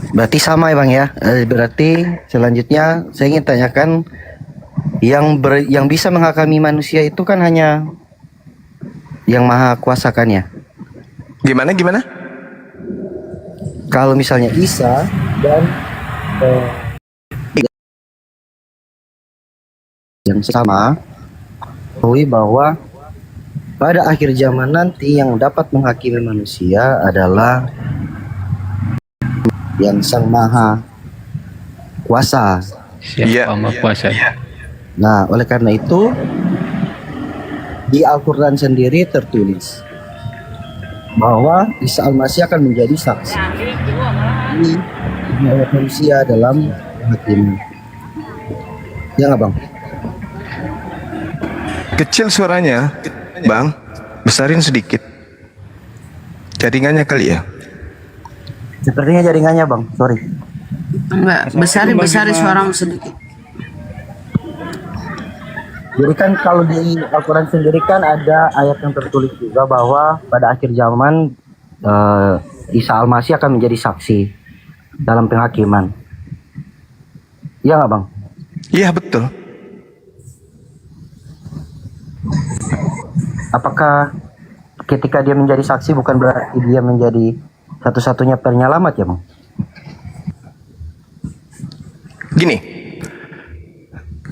Berarti sama ya Bang ya. Berarti selanjutnya saya ingin tanyakan yang bisa menghakimi manusia itu kan hanya yang maha kuasa kan ya. Gimana? Kalau misalnya Isa dan yang sama, ketahui bahwa pada akhir zaman nanti yang dapat menghakimi manusia adalah yang sang maha kuasa. Siapa maha kuasa? Nah, oleh karena itu di Al-Quran sendiri tertulis bahwa Isa Al-Masih akan menjadi saksi di manusia dalam hakim. Ya nggak Bang? Kecil suaranya, Bang. Besarin sedikit. Jaringannya kali ya. Sepertinya jaringannya Bang, sorry. Enggak, besari suaramu sedikit. Jadi kan kalau di Al-Quran sendiri kan ada ayat yang tertulis juga bahwa pada akhir zaman Isa Al-Masih akan menjadi saksi dalam penghakiman. Iya nggak Bang? Iya betul. Apakah ketika dia menjadi saksi bukan berarti dia menjadi satu-satunya penyelamat ya Bang? Gini,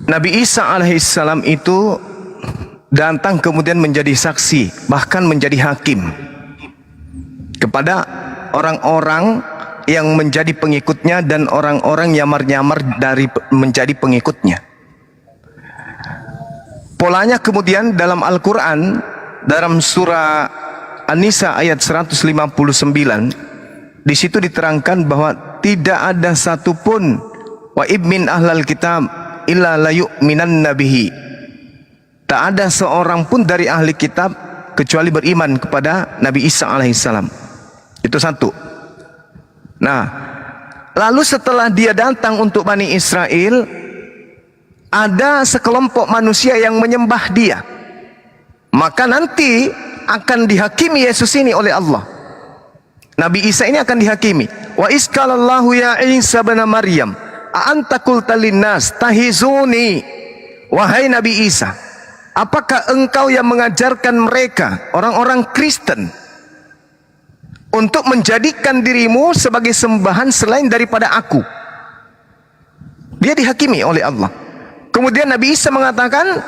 Nabi Isa alaihissalam itu datang kemudian menjadi saksi, bahkan menjadi hakim kepada orang-orang yang menjadi pengikutnya dan orang-orang nyamar-nyamar dari menjadi pengikutnya. Polanya kemudian dalam Al-Quran, dalam surah An-Nisa ayat 159, di situ diterangkan bahwa tidak ada satupun wa ibmin ahlal kitab illa la yu'minan nabihi. Tak ada seorang pun dari ahli kitab kecuali beriman kepada Nabi Isa alaihissalam. Itu satu. Nah, lalu setelah dia datang untuk Bani Israel, ada sekelompok manusia yang menyembah dia. Maka nanti akan dihakimi Yesus ini oleh Allah. Nabi Isa ini akan dihakimi. Wa iskalallahu ya Isa bin Maryam a anta qulta linnas tahizuni. Wahai Nabi Isa, apakah engkau yang mengajarkan mereka, orang-orang Kristen, untuk menjadikan dirimu sebagai sembahan selain daripada aku? Dia dihakimi oleh Allah. Kemudian Nabi Isa mengatakan,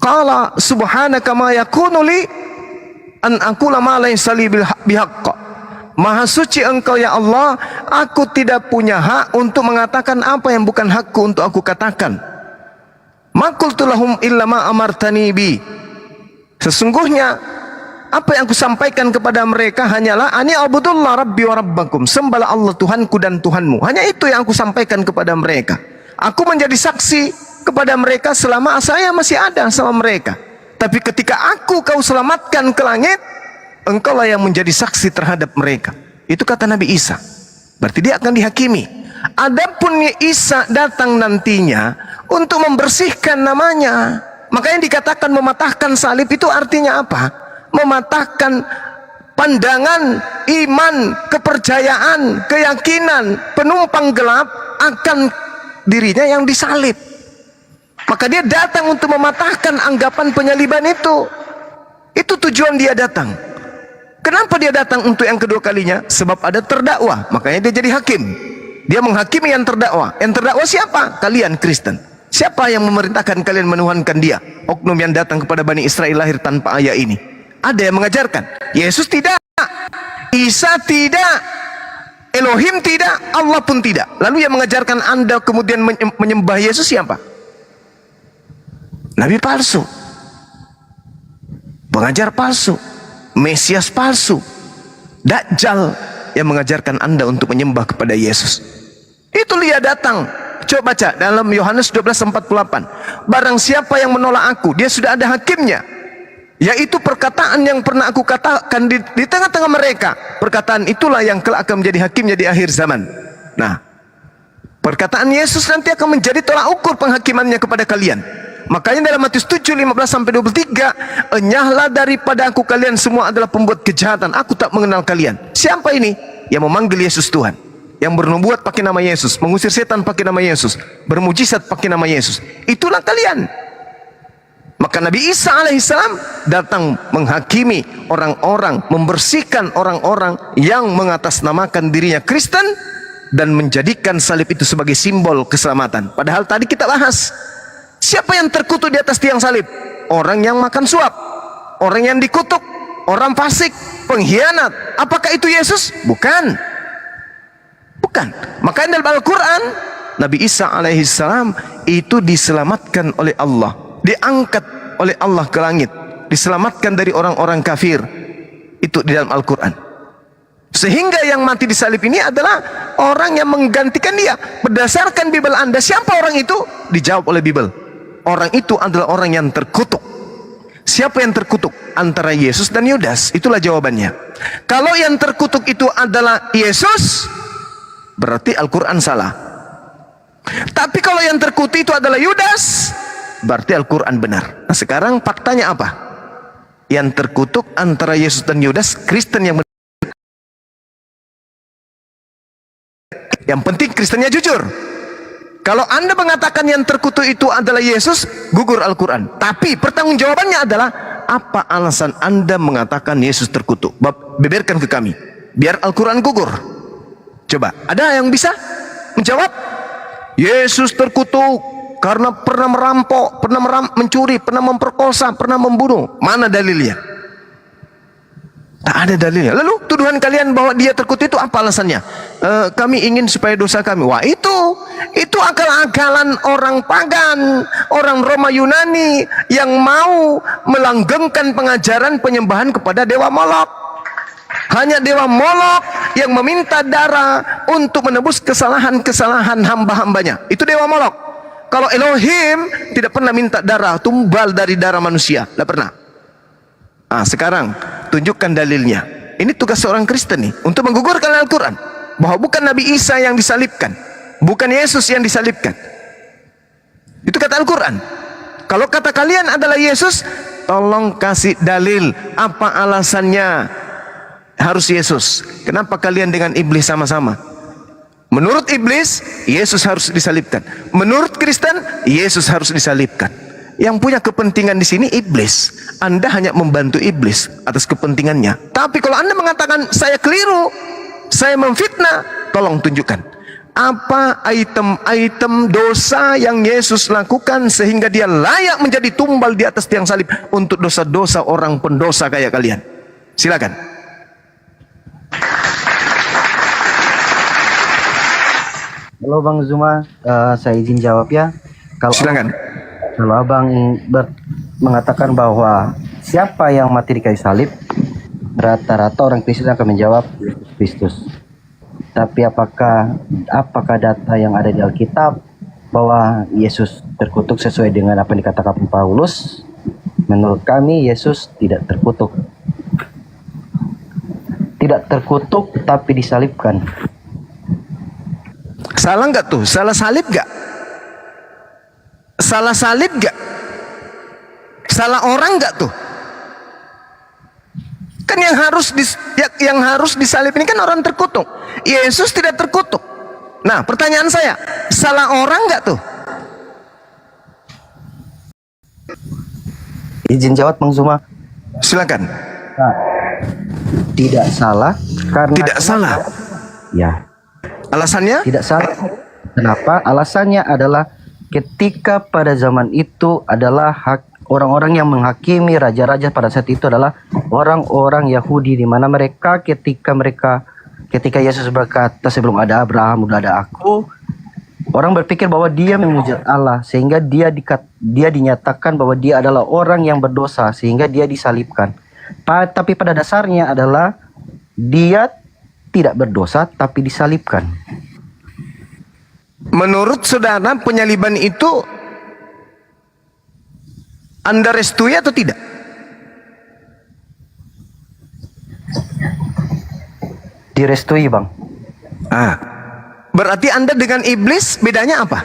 qala subhanaka ma yakunu li an aqula ma laysa li bihaqq. Maha suci engkau ya Allah, aku tidak punya hak untuk mengatakan apa yang bukan hakku untuk aku katakan. Ma qultu lahum illa ma amartani bi. Sesungguhnya apa yang aku sampaikan kepada mereka hanyalah ani abudullah rabbi wa rabbakum, sembahlah Allah Tuhanku dan Tuhanmu. Hanya itu yang aku sampaikan kepada mereka. Aku menjadi saksi kepada mereka selama saya masih ada sama mereka. Tapi ketika kau selamatkan ke langit, engkaulah yang menjadi saksi terhadap mereka. Itu kata Nabi Isa. Berarti dia akan dihakimi. Adapun Isa datang nantinya untuk membersihkan namanya. Makanya dikatakan mematahkan salib itu artinya apa? Mematahkan pandangan, iman, kepercayaan, keyakinan penumpang gelap akan dirinya yang disalib. Maka dia datang untuk mematahkan anggapan penyaliban itu. Itu tujuan dia datang. Kenapa dia datang untuk yang kedua kalinya? Sebab ada terdakwa, makanya dia jadi hakim. Dia menghakimi yang terdakwa. Yang terdakwa siapa? Kalian Kristen. Siapa yang memerintahkan kalian menuhankan dia? Oknum yang datang kepada Bani Israel lahir tanpa ayah ini. Ada yang mengajarkan. Yesus tidak, Isa tidak, Elohim tidak, Allah pun tidak. Lalu yang mengajarkan Anda kemudian menyembah Yesus siapa? Nabi palsu, pengajar palsu, Mesias palsu, Dajjal yang mengajarkan Anda untuk menyembah kepada Yesus. Itu dia datang. Coba baca dalam Yohanes 12:48. Barang siapa yang menolak aku, dia sudah ada hakimnya, yaitu perkataan yang pernah aku katakan di tengah-tengah mereka. Perkataan itulah yang kelak akan menjadi hakimnya di akhir zaman. Nah, perkataan Yesus nanti akan menjadi tolak ukur penghakimannya kepada kalian. Makanya dalam Matius 7:15-23, enyahlah daripada aku kalian semua adalah pembuat kejahatan, aku tak mengenal kalian. Siapa ini? Yang memanggil Yesus Tuhan. yang bernubuat pakai nama Yesus, mengusir setan pakai nama Yesus, bermujizat pakai nama Yesus. Itulah kalian. Maka Nabi Isa alaihissalam datang menghakimi orang-orang, membersihkan orang-orang yang mengatasnamakan dirinya Kristen dan menjadikan salib itu sebagai simbol keselamatan. Padahal tadi kita bahas, siapa yang terkutuk di atas tiang salib? Orang yang makan suap, orang yang dikutuk, orang fasik, pengkhianat. Apakah itu Yesus? Bukan. Bukan. Maka dalam Al-Quran, Nabi Isa alaihissalam itu diselamatkan oleh Allah, diangkat oleh Allah ke langit, diselamatkan dari orang-orang kafir. Itu di dalam Al-Quran. Sehingga yang mati di salib ini adalah orang yang menggantikan dia. Berdasarkan Bible Anda, siapa orang itu? Dijawab oleh Bible, orang itu adalah orang yang terkutuk. Siapa yang terkutuk? Antara Yesus dan Yudas. Itulah jawabannya. Kalau yang terkutuk itu adalah Yesus, berarti Al-Quran salah. Tapi kalau yang terkutuk itu adalah Yudas, berarti Al-Quran benar. Nah sekarang faktanya apa? Yang terkutuk antara Yesus dan Yudas, Kristen yang benar. Yang penting Kristennya jujur. Kalau Anda mengatakan yang terkutuk itu adalah Yesus, gugur Al-Quran. Tapi pertanggungjawabannya adalah, apa alasan Anda mengatakan Yesus terkutuk? Beberkan ke kami, biar Al-Quran gugur. Coba, ada yang bisa menjawab? Yesus terkutuk karena pernah merampok, pernah mencuri, pernah memperkosa, pernah membunuh. Mana dalilnya? Tak ada dalilnya. Lalu tuduhan kalian bahwa dia terkutuk itu apa alasannya? Kami ingin supaya dosa kami. Wah, itu akal-akalan orang pagan, orang Roma Yunani yang mau melanggengkan pengajaran penyembahan kepada dewa Molok. Hanya dewa Molok yang meminta darah untuk menebus kesalahan-kesalahan hamba-hambanya. Itu dewa Molok. Kalau Elohim tidak pernah minta darah, tumbal dari darah manusia. Tidak pernah. Nah, sekarang tunjukkan dalilnya. Ini tugas seorang Kristen nih, untuk menggugurkan Al-Quran, bahwa bukan Nabi Isa yang disalibkan, bukan Yesus yang disalibkan. Itu kata Al-Quran. Kalau kata kalian adalah Yesus, tolong kasih dalil. Apa alasannya harus Yesus? Kenapa kalian dengan iblis sama-sama? Menurut iblis, Yesus harus disalibkan. Menurut Kristen, Yesus harus disalibkan. Yang punya kepentingan di sini iblis. Anda hanya membantu iblis atas kepentingannya. Tapi kalau Anda mengatakan saya keliru, saya memfitnah, tolong tunjukkan apa item-item dosa yang Yesus lakukan sehingga dia layak menjadi tumbal di atas tiang salib untuk dosa-dosa orang pendosa kayak kalian. Silakan. Halo Bang Zuma, saya izin jawab ya. Silakan. Kalau Abang mengatakan bahwa siapa yang mati di kayu salib, rata-rata orang Kristen akan menjawab Yesus Kristus. Tapi apakah data yang ada di Alkitab bahwa Yesus terkutuk sesuai dengan apa yang dikatakan Paulus? Menurut kami Yesus tidak terkutuk. Tidak terkutuk tapi disalibkan. Salah nggak tuh? Salah salib nggak? Salah salib nggak? Salah orang nggak tuh? Kan yang harus disalib ini kan orang terkutuk. Yesus tidak terkutuk. Nah, pertanyaan saya, salah orang nggak tuh? Izin jawab Bang Zuma. Silakan. Nah, tidak salah karena Tidak salah. Ya. Alasannya? Tidak salah. Kenapa? Alasannya adalah ketika pada zaman itu adalah orang-orang yang menghakimi raja-raja pada saat itu adalah orang-orang Yahudi, di mana mereka ketika Yesus berkata sebelum ada Abraham udah ada aku, orang berpikir bahwa dia memuji Allah sehingga dia dinyatakan bahwa dia adalah orang yang berdosa sehingga dia disalibkan. Tapi pada dasarnya adalah dia tidak berdosa tapi disalibkan. Menurut saudara, penyaliban itu Anda restui atau tidak? Direstui Bang. Berarti Anda dengan iblis bedanya apa?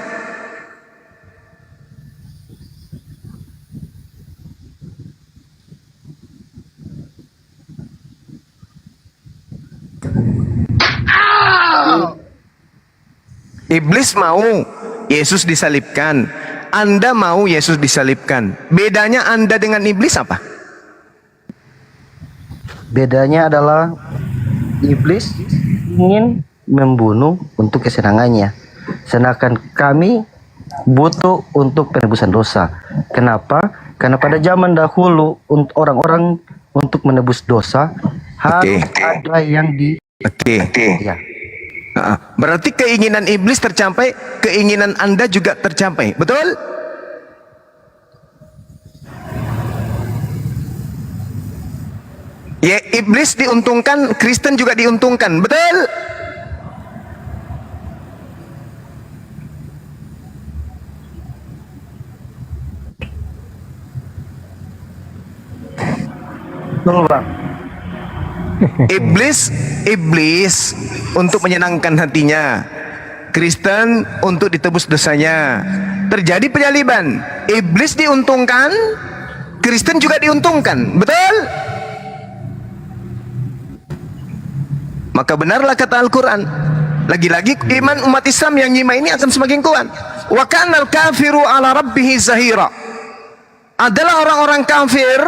Iblis mau Yesus disalibkan, Anda mau Yesus disalibkan. Bedanya Anda dengan iblis apa? Bedanya adalah iblis ingin membunuh untuk kesenangannya, sedangkan kami butuh untuk penebusan dosa. Kenapa? Karena pada zaman dahulu orang-orang untuk menebus dosa harus ada yang di ya. Berarti keinginan iblis tercapai, keinginan Anda juga tercapai. Betul? Ya, iblis diuntungkan, Kristen juga diuntungkan. Betul? Betul, Bang. Iblis untuk menyenangkan hatinya, Kristen untuk ditebus dosanya. Terjadi penyaliban, iblis diuntungkan, Kristen juga diuntungkan. Betul? Maka benarlah kata Al-Quran. Lagi-lagi iman umat Islam yang nyima ini akan semakin kuat. Wa kanal kafiru ala rabbihi zahira. Adalah orang-orang kafir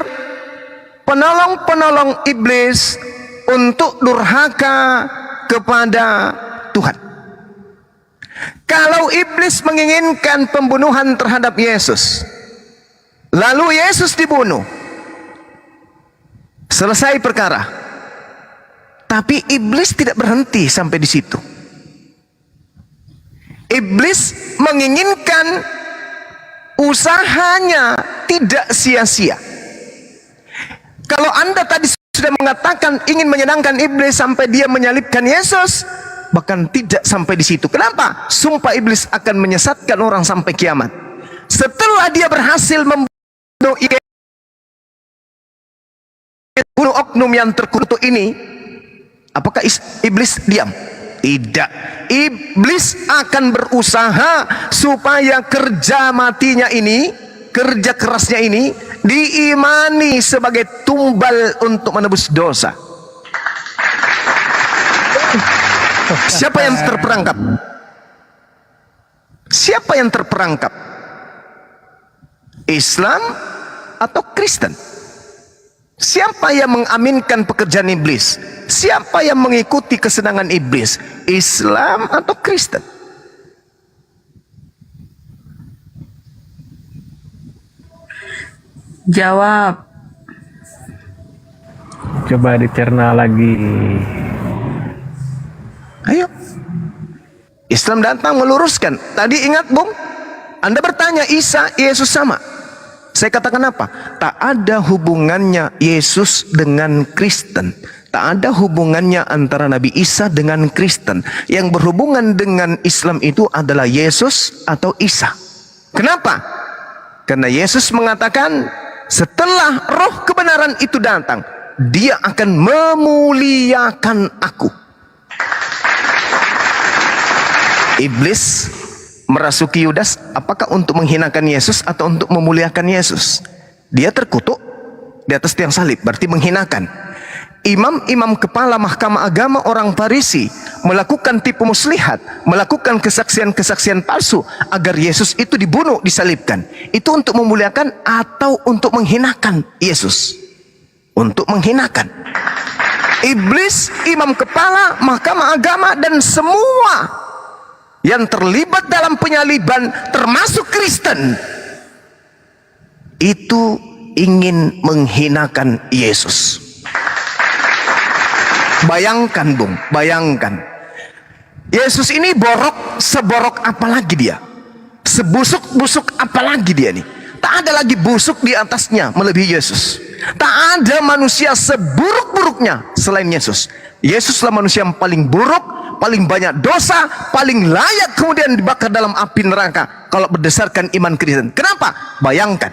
penolong-penolong iblis untuk durhaka kepada Tuhan. Kalau iblis menginginkan pembunuhan terhadap Yesus, lalu Yesus dibunuh, selesai perkara. Tapi iblis tidak berhenti sampai di situ. Iblis menginginkan usahanya tidak sia-sia. Kalau Anda tadi sudah mengatakan ingin menyenangkan iblis sampai dia menyalibkan Yesus, bahkan tidak sampai di situ. Kenapa? Sumpah iblis akan menyesatkan orang sampai kiamat. Setelah dia berhasil membunuh oknum yang terkutuk ini, apakah iblis diam? Tidak. Iblis akan berusaha supaya kerja matinya ini, kerja kerasnya ini diimani sebagai tumbal untuk menebus dosa. Siapa yang terperangkap? Siapa yang terperangkap? Islam atau Kristen? Siapa yang mengaminkan pekerjaan iblis? Siapa yang mengikuti kesenangan iblis? Islam atau Kristen? Jawab. Coba dicerna lagi. Ayo. Islam datang meluruskan. Tadi ingat, Bung? Anda bertanya, Isa, Yesus sama. Saya katakan apa? Tak ada hubungannya Yesus dengan Kristen. Tak ada hubungannya antara Nabi Isa dengan Kristen. Yang berhubungan dengan Islam itu adalah Yesus atau Isa. Kenapa? Karena Yesus mengatakan, setelah roh kebenaran itu datang, dia akan memuliakan aku. Iblis merasuki Yudas, apakah untuk menghinakan Yesus atau untuk memuliakan Yesus? Dia terkutuk di atas tiang salib, berarti menghinakan. Imam-imam kepala mahkamah agama orang Farisi melakukan tipu muslihat, melakukan kesaksian-kesaksian palsu agar Yesus itu dibunuh, disalibkan. Itu untuk memuliakan atau untuk menghinakan Yesus? Untuk menghinakan. Iblis, imam kepala mahkamah agama, dan semua yang terlibat dalam penyaliban termasuk Kristen itu ingin menghinakan Yesus. Bayangkan, Bung, bayangkan. Yesus ini borok, seborok apa lagi dia? Sebusuk-busuk apa lagi dia nih? Tak ada lagi busuk di atasnya melebihi Yesus. Tak ada manusia seburuk-buruknya selain Yesus. Yesuslah manusia yang paling buruk, paling banyak dosa, paling layak kemudian dibakar dalam api neraka kalau berdasarkan iman Kristen. Kenapa? Bayangkan,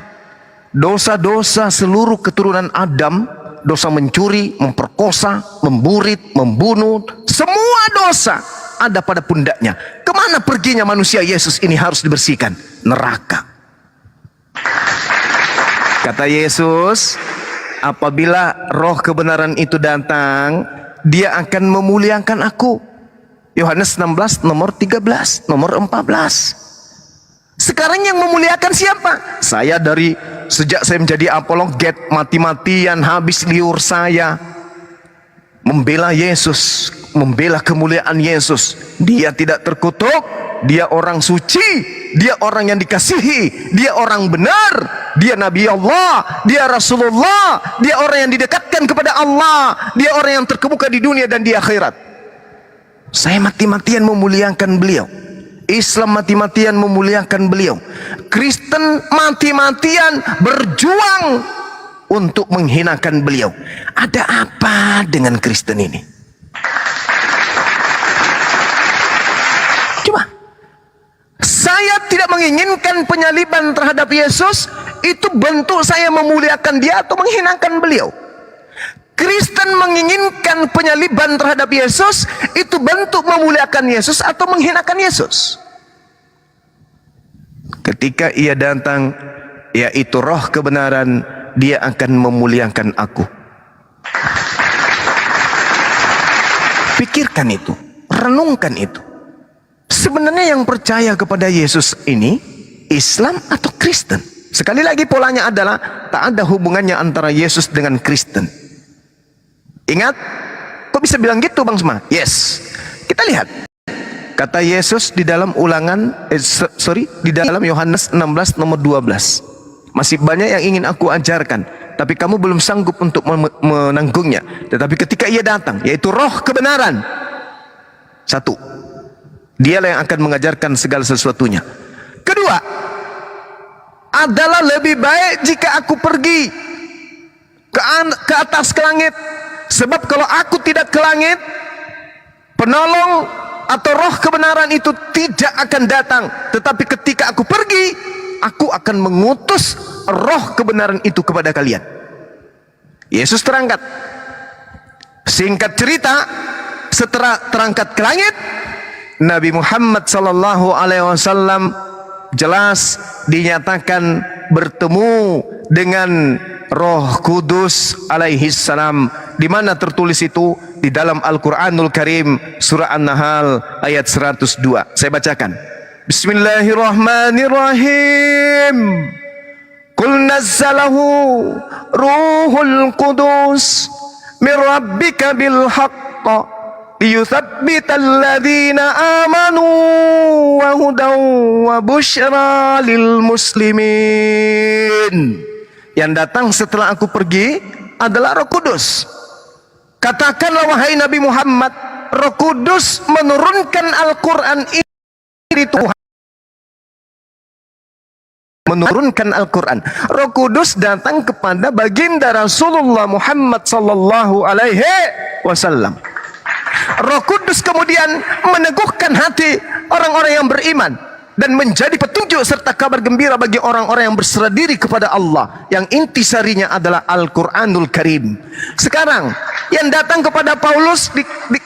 dosa-dosa seluruh keturunan Adam, dosa mencuri, memperkosa, memburit, membunuh, semua dosa ada pada pundaknya. Kemana perginya manusia Yesus ini harus dibersihkan? Neraka. Kata Yesus, apabila roh kebenaran itu datang, dia akan memuliakan aku. Yohanes 16 nomor 13, nomor 14. Sekarang yang memuliakan siapa? Saya sejak saya menjadi apologet, mati-matian habis liur saya membela Yesus, membela kemuliaan Yesus. Dia tidak terkutuk, dia orang suci, dia orang yang dikasihi, dia orang benar, dia Nabi Allah, dia Rasulullah, dia orang yang didekatkan kepada Allah, dia orang yang terkemuka di dunia dan di akhirat. Saya mati-matian memuliakan beliau. Islam mati-matian memuliakan beliau. Kristen mati-matian berjuang untuk menghinakan beliau. Ada apa dengan Kristen ini? Coba. Saya tidak menginginkan penyaliban terhadap Yesus. Itu bentuk saya memuliakan dia atau menghinakan beliau. Kristen menginginkan penyaliban terhadap Yesus, itu bentuk memuliakan Yesus atau menghinakan Yesus. Ketika ia datang, yaitu roh kebenaran, dia akan memuliakan aku. Pikirkan itu, renungkan itu. Sebenarnya yang percaya kepada Yesus ini Islam atau Kristen? Sekali lagi polanya adalah tak ada hubungannya antara Yesus dengan Kristen. Ingat, kok bisa bilang gitu Bang Sema? Yes. Kita lihat. Kata Yesus di dalam di dalam Yohanes 16 nomor 12. Masih banyak yang ingin aku ajarkan, tapi kamu belum sanggup untuk menanggungnya. Tetapi ketika ia datang, yaitu roh kebenaran. Satu, dialah yang akan mengajarkan segala sesuatunya. Kedua, adalah lebih baik jika aku pergi ke atas ke langit. Sebab kalau aku tidak ke langit, penolong atau roh kebenaran itu tidak akan datang. Tetapi ketika aku pergi, aku akan mengutus roh kebenaran itu kepada kalian. Yesus terangkat. Singkat cerita, setelah terangkat ke langit, Nabi Muhammad SAW jelas dinyatakan bertemu dengan Roh Kudus alaihi salam. Di mana tertulis itu? Di dalam Al-Qur'anul Karim surah An-Nahl ayat 102. Saya bacakan. Bismillahirrahmanirrahim. Qul nazzalahu Ruhul Qudus min rabbika bil haqq liyuthabbital ladzina amanu wa hudaw wa busyra lil muslimin. Yang datang setelah aku pergi adalah Roh Kudus. Katakanlah wahai Nabi Muhammad, Roh Kudus menurunkan Al-Quran ini dari Tuhan. Menurunkan Al-Quran. Roh Kudus datang kepada baginda Rasulullah Muhammad sallallahu alaihi wasallam. Roh Kudus kemudian meneguhkan hati orang-orang yang beriman dan menjadi petunjuk serta kabar gembira bagi orang-orang yang berserah diri kepada Allah, yang intisarinya adalah Al-Quranul Karim. Sekarang yang datang kepada Paulus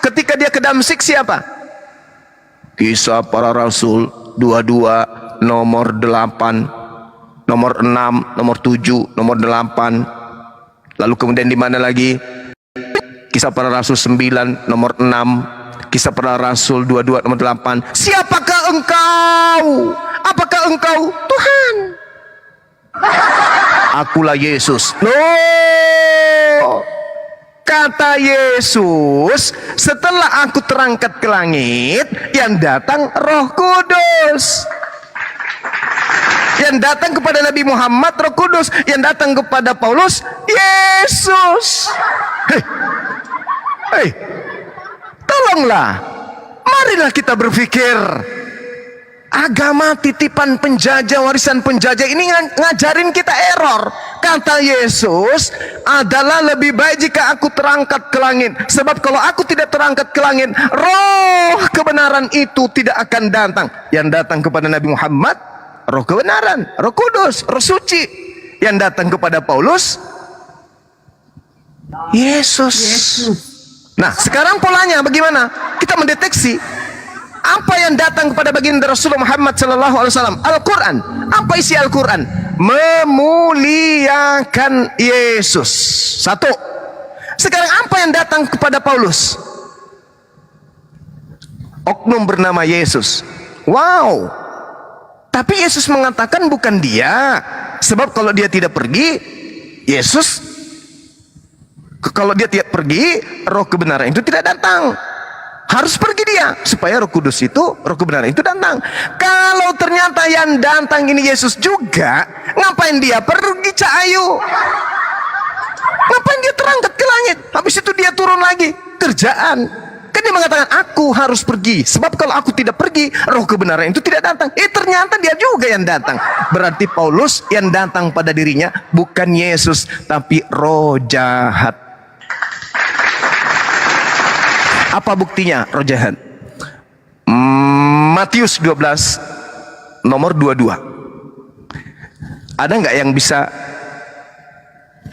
ketika dia ke Damsyik siapa? Kisah Para Rasul 22 nomor 8, nomor 6, nomor 7, nomor 8. Lalu kemudian di mana lagi? Kisah Para Rasul 9 nomor 6, Kisah Para Rasul 22 nomor 8. Siapakah engkau? Apakah engkau? Tuhan. Akulah Yesus. No. Kata Yesus, setelah aku terangkat ke langit, yang datang Roh Kudus. Yang datang kepada Nabi Muhammad Roh Kudus, yang datang kepada Paulus Yesus. Hei, tolonglah, marilah kita berpikir. Agama titipan penjajah, warisan penjajah ini ngajarin kita error. Kata Yesus, adalah lebih baik jika aku terangkat ke langit. Sebab kalau aku tidak terangkat ke langit, roh kebenaran itu tidak akan datang. Yang datang kepada Nabi Muhammad, roh kebenaran, Roh Kudus, Roh Suci. Yang datang kepada Paulus, Yesus. Nah, sekarang polanya bagaimana? Kita mendeteksi apa yang datang kepada baginda Rasulullah Muhammad SAW. Al-Quran. Apa isi Al-Quran? Memuliakan Yesus. Satu. Sekarang apa yang datang kepada Paulus? oknum bernama Yesus. Wow. Tapi Yesus mengatakan bukan dia. Sebab kalau dia tidak pergi, kalau dia tidak pergi, roh kebenaran itu tidak datang. Harus pergi dia, supaya roh kudus itu, roh kebenaran itu datang. Kalau ternyata yang datang ini Yesus juga, ngapain dia pergi, Cak Ayu? Ngapain dia terangkat ke langit? Habis itu dia turun lagi. Kerjaan. Kan dia mengatakan, aku harus pergi. Sebab kalau aku tidak pergi, roh kebenaran itu tidak datang. Ternyata dia juga yang datang. Berarti Paulus yang datang pada dirinya bukan Yesus, tapi roh jahat. Apa buktinya roh jahat? Matius 12 nomor 22. Ada nggak yang bisa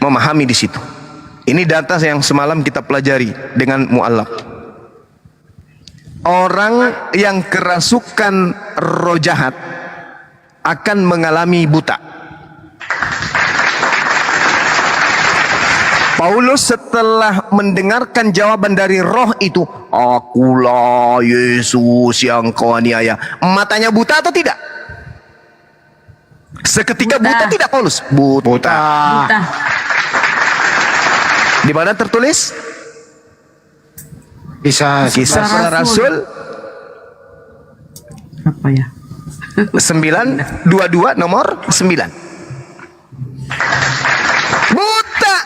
memahami di situ? Ini data yang semalam kita pelajari dengan mu'allaf. Orang yang kerasukan roh jahat akan mengalami buta. Paulus setelah mendengarkan jawaban dari roh itu, akulah Yesus yang kau aniaya. Matanya buta atau tidak? Seketika buta tidak Paulus? Buta. Buta. Di mana tertulis? Kisah Kisah para Rasul Apa ya? 9:22 nomor 9. Buta,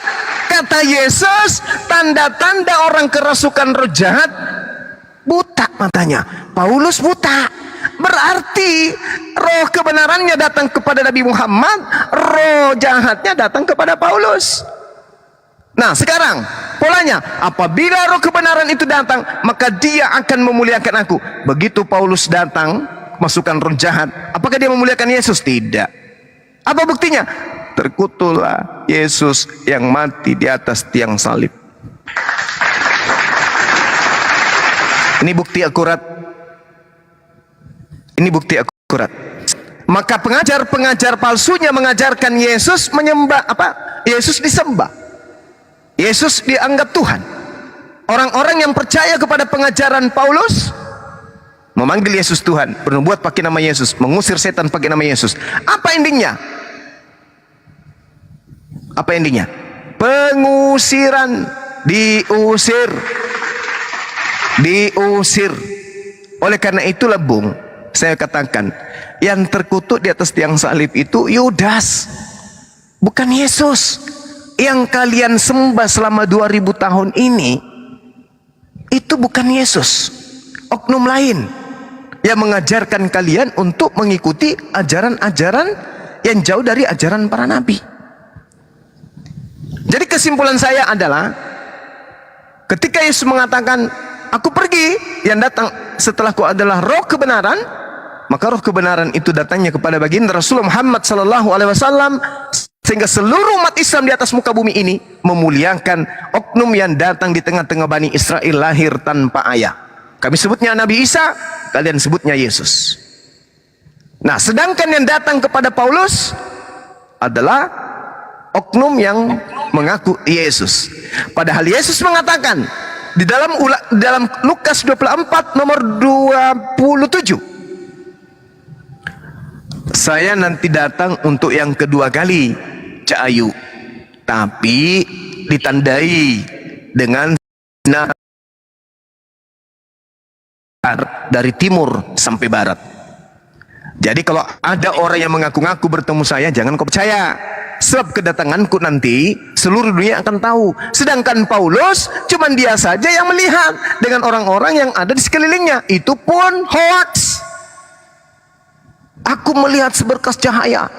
kata Yesus. Tanda-tanda orang kerasukan roh jahat, buta matanya. Paulus buta. Berarti roh kebenarannya datang kepada Nabi Muhammad, roh jahatnya datang kepada Paulus. Nah sekarang polanya, apabila roh kebenaran itu datang, maka dia akan memuliakan aku. Begitu Paulus datang masukkan roh jahat, apakah dia memuliakan Yesus? Tidak. Apa buktinya? Terkutuklah Yesus yang mati di atas tiang salib. Ini bukti akurat. Ini bukti akurat. Maka pengajar-pengajar palsunya mengajarkan Yesus menyembah apa? Yesus disembah. Yesus dianggap Tuhan. Orang-orang yang percaya kepada pengajaran Paulus memanggil Yesus Tuhan, bernubuat pakai nama Yesus, mengusir setan pakai nama Yesus. Apa endingnya? Apa endingnya? Pengusiran, diusir. Oleh karena itulah Bung, saya katakan, yang terkutuk di atas tiang salib itu Yudas, bukan Yesus. Yang kalian sembah selama 2000 tahun ini itu bukan Yesus, oknum lain yang mengajarkan kalian untuk mengikuti ajaran-ajaran yang jauh dari ajaran para nabi. Jadi kesimpulan saya adalah, ketika Yesus mengatakan aku pergi, yang datang setelahku adalah roh kebenaran, maka roh kebenaran itu datangnya kepada baginda Rasulullah Muhammad SAW, sehingga seluruh umat Islam di atas muka bumi ini memuliakan oknum yang datang di tengah-tengah Bani Israel lahir tanpa ayah. Kami sebutnya Nabi Isa, kalian sebutnya Yesus. Nah, sedangkan yang datang kepada Paulus adalah oknum yang mengaku Yesus. Padahal Yesus mengatakan di dalam Lukas 24 nomor 27, saya nanti datang untuk yang kedua kali, Cak Ayu, tapi ditandai dengan sinar dari timur sampai barat. Jadi kalau ada orang yang mengaku-ngaku bertemu saya, jangan kau percaya. Sebab kedatanganku nanti seluruh dunia akan tahu. Sedangkan Paulus cuman dia saja yang melihat dengan orang-orang yang ada di sekelilingnya. Itu pun hoax. Aku melihat seberkas cahaya,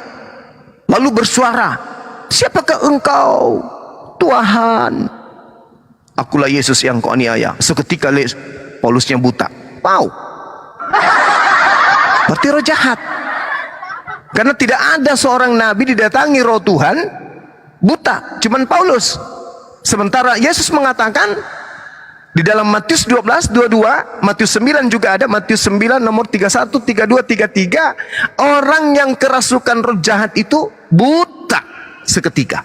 lalu bersuara, siapakah engkau? Tuhan. Akulah Yesus yang kau aniaya. Seketika Paulusnya buta. Wow. Berarti roh jahat. Karena tidak ada seorang nabi didatangi roh Tuhan buta, cuman Paulus. Sementara Yesus mengatakan di dalam Matius 12:22, Matius 9 juga ada, Matius 9 nomor 31, 32, 33, orang yang kerasukan roh jahat itu buta seketika.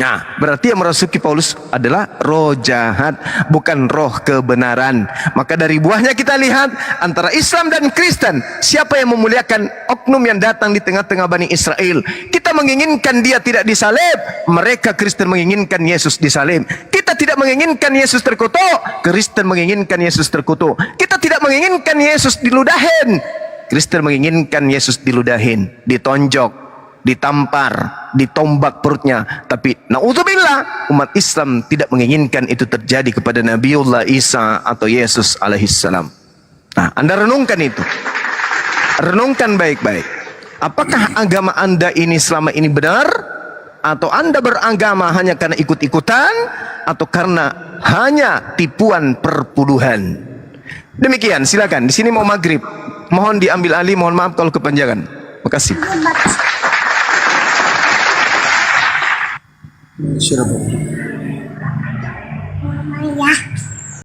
Nah, berarti yang merasuki Paulus adalah roh jahat, bukan roh kebenaran. Maka dari buahnya kita lihat antara Islam dan Kristen, siapa yang memuliakan oknum yang datang di tengah-tengah Bani Israel. Kita menginginkan dia tidak disalib, mereka Kristen menginginkan Yesus disalib. Kita tidak menginginkan Yesus terkutuk, Kristen menginginkan Yesus terkutuk. Kita tidak menginginkan Yesus diludahin, Kristen menginginkan Yesus diludahin, ditonjok, ditampar, ditombak perutnya. Tapi naudzubillah, umat Islam tidak menginginkan itu terjadi kepada Nabiullah Isa atau Yesus alaihissalam. Nah, Anda renungkan itu, renungkan baik-baik. Apakah agama Anda ini selama ini benar, atau Anda beragama hanya karena ikut-ikutan, atau karena hanya tipuan perpuluhan? Demikian, silakan. Di sini mau maghrib, mohon diambil alih. Mohon maaf kalau kepanjangan. Makasih. Siapa?